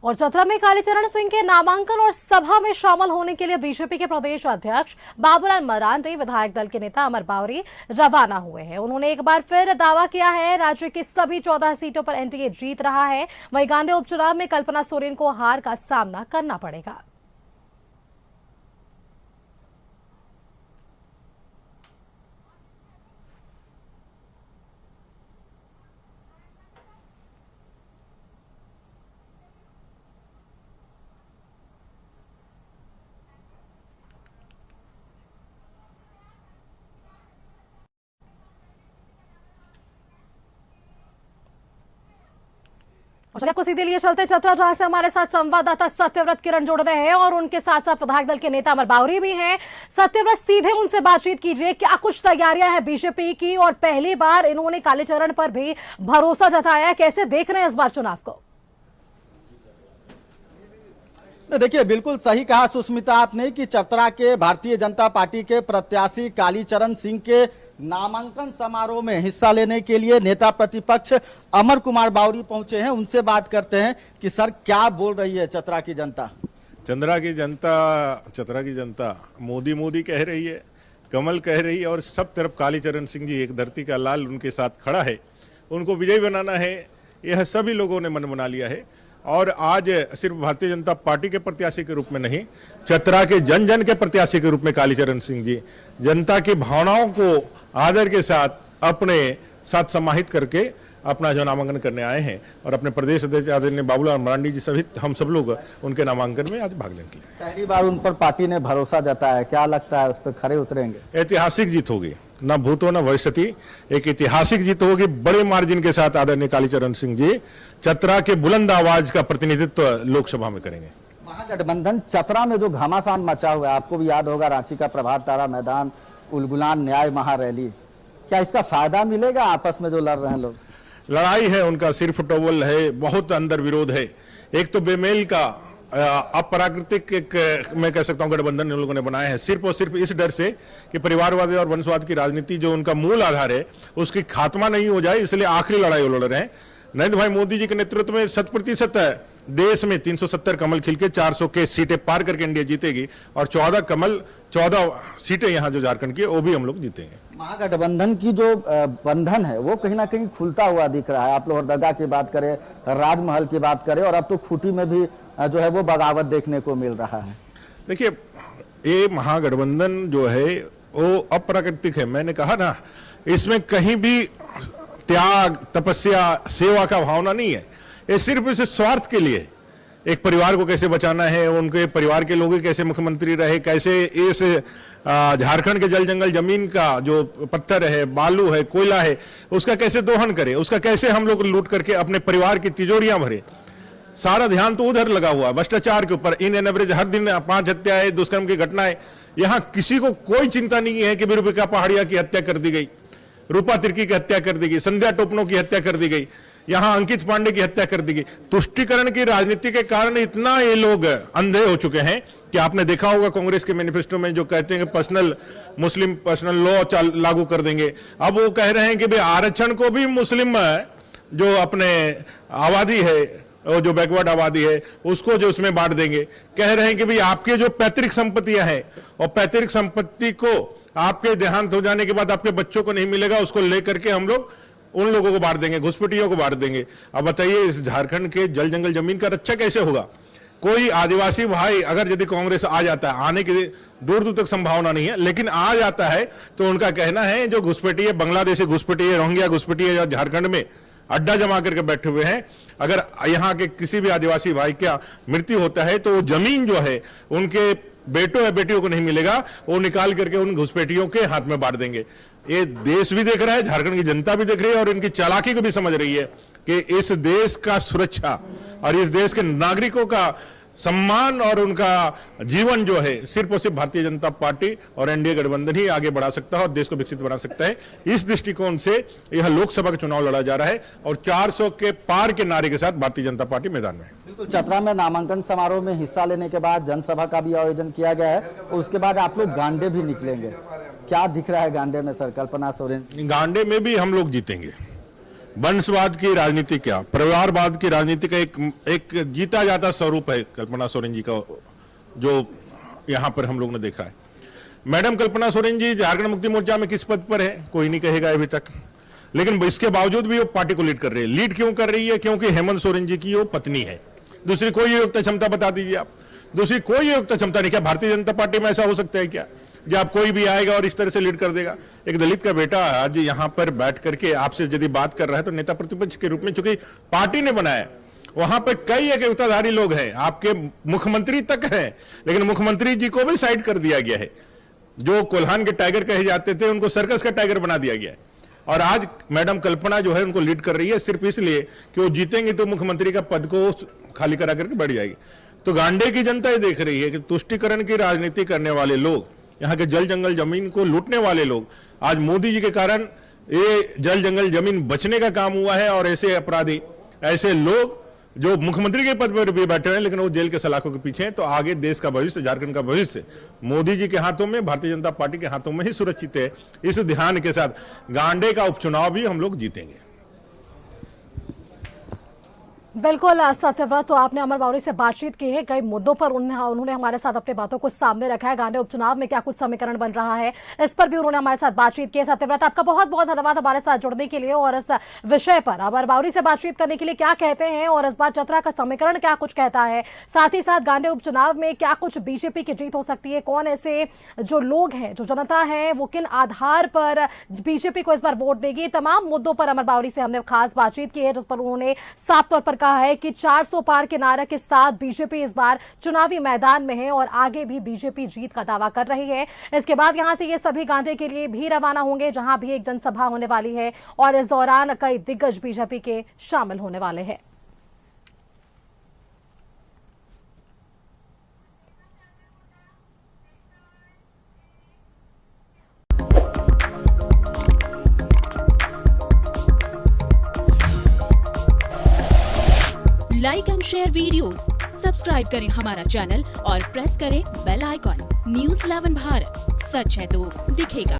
और चतरा में कालीचरण सिंह के नामांकन और सभा में शामिल होने के लिए बीजेपी के प्रदेश अध्यक्ष बाबूलाल मरांडी, विधायक दल के नेता अमर बावरी रवाना हुए हैं। उन्होंने एक बार फिर दावा किया है राज्य की सभी 14 सीटों पर एनडीए जीत रहा है। वहीं गांधी उपचुनाव में कल्पना सोरेन को हार का सामना करना पड़ेगा। चलिए आपको सीधे लिए चलते चतरा, जहां से हमारे साथ संवाददाता सत्यव्रत किरण जुड़ रहे हैं और उनके साथ साथ विधायक दल के नेता अमर बावरी भी हैं। सत्यव्रत, सीधे उनसे बातचीत कीजिए, क्या कुछ तैयारियां हैं बीजेपी की और पहली बार इन्होंने कालीचरण पर भी भरोसा जताया है, कैसे देख रहे हैं इस बार चुनाव को? देखिए, बिल्कुल सही कहा सुष्मिता आपने कि चतरा के भारतीय जनता पार्टी के प्रत्याशी कालीचरण सिंह के नामांकन समारोह में हिस्सा लेने के लिए नेता प्रतिपक्ष अमर कुमार बावरी पहुंचे हैं। उनसे बात करते हैं कि सर, क्या बोल रही है चतरा की जनता? चतरा की जनता मोदी मोदी कह रही है, कमल कह रही है और सब तरफ कालीचरण सिंह जी एक धरती का लाल उनके साथ खड़ा है। उनको विजयी बनाना है, यह सभी लोगों ने मन बना लिया है। और आज सिर्फ भारतीय जनता पार्टी के प्रत्याशी के रूप में नहीं, चतरा के जन जन के प्रत्याशी के रूप में कालीचरण सिंह जी जनता की भावनाओं को आदर के साथ अपने साथ समाहित करके अपना जो नामांकन करने आए हैं और अपने प्रदेश अध्यक्ष आदरणीय बाबूलाल मरांडी जी सहित हम सब लोग उनके नामांकन में आज भाग लेने के लिए। पहली बार उन पर पार्टी ने भरोसा जताया है, क्या लगता है उस पर खरे उतरेंगे? ऐतिहासिक जीत होगी, न भूतो न भविष्यति, एक ऐतिहासिक जीत होगी बड़े मार्जिन के साथ। आदरणीय कालीचरण सिंह जी चतरा के बुलंद आवाज का प्रतिनिधित्व लोकसभा में करेंगे। महागठबंधन चतरा में जो घमासान मचा हुआ है, आपको भी याद होगा रांची का प्रभात तारा मैदान, उलगुलान न्याय महारैली, क्या इसका फायदा मिलेगा? आपस में जो लड़ रहे हैं लोग, लड़ाई है उनका सिर्फ टोवल है, बहुत अंदर विरोध है। एक तो बेमेल का अप्राकृतिक एक मैं कह सकता हूं गठबंधन इन लोगों ने बनाया है, सिर्फ और सिर्फ इस डर से कि परिवारवाद और वंशवाद की राजनीति जो उनका मूल आधार है उसकी खात्मा नहीं हो जाए, इसलिए आखिरी लड़ाई वो लड़ रहे हैं। नरेंद्र भाई मोदी जी के नेतृत्व में 100% देश में 370 कमल खिलके 400 के सीटें पार करके इंडिया जीतेगी और 14 सीटें यहाँ जो झारखंड की वो भी हम लोग जीतेंगे। महागठबंधन की जो बंधन है वो कहीं ना कहीं खुलता हुआ दिख रहा है। आप लोहरदगा की बात करें, राजमहल की बात करें और अब तो खूंटी में भी जो है वो बगावत देखने को मिल रहा है। देखिए, ये महागठबंधन जो है वो अप्राकृतिक है। मैंने कहा ना, इसमें कहीं भी त्याग, तपस्या, सेवा का भावना नहीं है। ये सिर्फ इस स्वार्थ के लिए, एक परिवार को कैसे बचाना है, उनके परिवार के लोग कैसे मुख्यमंत्री रहे, कैसे इस झारखंड के जल जंगल जमीन का जो पत्थर है, बालू है, कोयला है, उसका कैसे दोहन करें, उसका कैसे हम लोग लूट करके अपने परिवार की तिजोरियां भरे। सारा ध्यान तो उधर लगा हुआ है, भ्रष्टाचार के ऊपर। इन एवरेज हर दिन 5 हत्याएं, दुष्कर्म की घटनाएं। यहां किसी को कोई चिंता नहीं है कि बिरुपिका पहाड़िया की हत्या कर दी गई, रूपा तिर्की की हत्या कर दी गई, संध्या टोपनो की हत्या कर दी गई, यहां अंकित पांडे की हत्या कर दी गई। तुष्टिकरण की राजनीति के कारण इतना ये लोग अंधे हो चुके हैं कि आपने देखा होगा कांग्रेस के मैनिफेस्टो में जो कहते हैं कि मुस्लिम पर्सनल लॉ लागू कर देंगे। अब वो कह रहे हैं कि भाई आरक्षण को भी मुस्लिम जो अपने आबादी है, जो बैकवर्ड आबादी है, उसको जो उसमें बांट देंगे। कह रहे हैं कि भाई आपके जो पैतृक संपत्तियां हैं और पैतृक संपत्ति को आपके देहांत हो जाने के बाद आपके बच्चों को नहीं मिलेगा, उसको लेकर के हम लोग उन लोगों को बांट देंगे, घुसपैठियों को बांट देंगे। अब बताइए, इस झारखंड के जल जंगल जमीन का रक्षा कैसे होगा? कोई आदिवासी भाई अगर यदि कांग्रेस आ जाता है, आने की दूर दूर तक संभावना नहीं है, लेकिन आ जाता है तो उनका कहना है जो घुसपैठिए, बांग्लादेशी घुसपैठिए, रोहिंग्या घुसपैठिए झारखंड में अड्डा जमा करके बैठे हुए हैं, अगर यहाँ के किसी भी आदिवासी भाई का मृत्यु होता है तो जमीन जो है उनके बेटों या बेटियों को नहीं मिलेगा, वो निकाल करके उन घुसपैठियों के हाथ में बांट देंगे। ये देश भी देख रहा है, झारखंड की जनता भी देख रही है और इनकी चालाकी को भी समझ रही है कि इस देश का सुरक्षा और इस देश के नागरिकों का सम्मान और उनका जीवन जो है सिर्फ और सिर्फ भारतीय जनता पार्टी और एनडीए गठबंधन ही आगे बढ़ा सकता है और देश को विकसित बना सकता है। इस दृष्टिकोण से यह लोकसभा का चुनाव लड़ा जा रहा है और 400 के पार के नारे के साथ भारतीय जनता पार्टी मैदान में है। बिल्कुल, चतरा में नामांकन समारोह में हिस्सा लेने के बाद जनसभा का भी आयोजन किया गया है और उसके बाद आप लोग गांडे भी निकलेंगे। क्या दिख रहा है गांडे में सर, कल्पना सोरेन? गांडे में भी हम लोग जीतेंगे। वंशवाद की राजनीति क्या, परिवारवाद की राजनीति का एक जीता जाता स्वरूप है कल्पना सोरेन जी का, जो यहां पर हम लोग ने देखा है। मैडम कल्पना सोरेन जी झारखंड मुक्ति मोर्चा में किस पद पर है कोई नहीं कहेगा अभी तक, लेकिन इसके बावजूद भी वो पार्टी को लीड कर रही है। लीड क्यों कर रही है? क्योंकि हेमंत सोरेन जी की वो पत्नी है। दूसरी कोई योग्यता क्षमता बता दीजिए आप, दूसरी कोई योग्यता क्षमता नहीं। क्या भारतीय जनता पार्टी में ऐसा हो सकता है क्या, जब आप कोई भी आएगा और इस तरह से लीड कर देगा? एक दलित का बेटा आज यहां पर बैठ करके आपसे यदि बात कर रहा है तो नेता प्रतिपक्ष के रूप में, चूंकि पार्टी ने बनाया, वहां पर कई एक युक्ताधारी लोग हैं, आपके मुख्यमंत्री तक हैं, लेकिन मुख्यमंत्री जी को भी साइड कर दिया गया है। जो कोल्हान के टाइगर कहे जाते थे उनको सर्कस का टाइगर बना दिया गया है। और आज मैडम कल्पना जो है उनको लीड कर रही है सिर्फ इसलिए कि वो जीतेंगे तो मुख्यमंत्री का पद को खाली करा करके बढ़ जाएगी। तो गांडे की जनता ये देख रही है कि तुष्टिकरण की राजनीति करने वाले लोग, यहाँ के जल जंगल जमीन को लूटने वाले लोग, आज मोदी जी के कारण ये जल जंगल जमीन बचने का काम हुआ है। और ऐसे अपराधी, ऐसे लोग जो मुख्यमंत्री के पद पर भी बैठे हैं लेकिन वो जेल के सलाखों के पीछे हैं, तो आगे देश का भविष्य, झारखंड का भविष्य मोदी जी के हाथों में, भारतीय जनता पार्टी के हाथों में ही सुरक्षित है। इस ध्यान के साथ गांडे का उपचुनाव भी हम लोग जीतेंगे। बिल्कुल सत्यव्रत, तो आपने अमर बावरी से बातचीत की है, कई मुद्दों पर उन्होंने हमारे साथ अपनी बातों को सामने रखा है। गांडे उपचुनाव में क्या कुछ समीकरण बन रहा है, इस पर भी उन्होंने हमारे साथ बातचीत की है। सत्यव्रत, आपका बहुत बहुत धन्यवाद हमारे साथ जुड़ने के लिए और इस विषय पर अमर बावरी से बातचीत करने के लिए। क्या कहते हैं और इस बार चतरा का समीकरण क्या कुछ कहता है, साथ ही साथ गांडे उपचुनाव में क्या कुछ बीजेपी की जीत हो सकती है, कौन ऐसे जो लोग हैं, जो जनता है, वो किन आधार पर बीजेपी को इस बार वोट देगी, तमाम मुद्दों पर अमर बावरी से हमने खास बातचीत की है, जिस पर उन्होंने साफ तौर पर कहा है कि 400 पार के नारे के साथ बीजेपी इस बार चुनावी मैदान में है और आगे भी बीजेपी जीत का दावा कर रही है। इसके बाद यहां से ये सभी गांडे के लिए भी रवाना होंगे, जहां भी एक जनसभा होने वाली है और इस दौरान कई दिग्गज बीजेपी के शामिल होने वाले हैं। Like and share videos, subscribe करें हमारा चैनल और प्रेस करें बेल आइकॉन। न्यूज़ 11 भारत, सच है तो दिखेगा।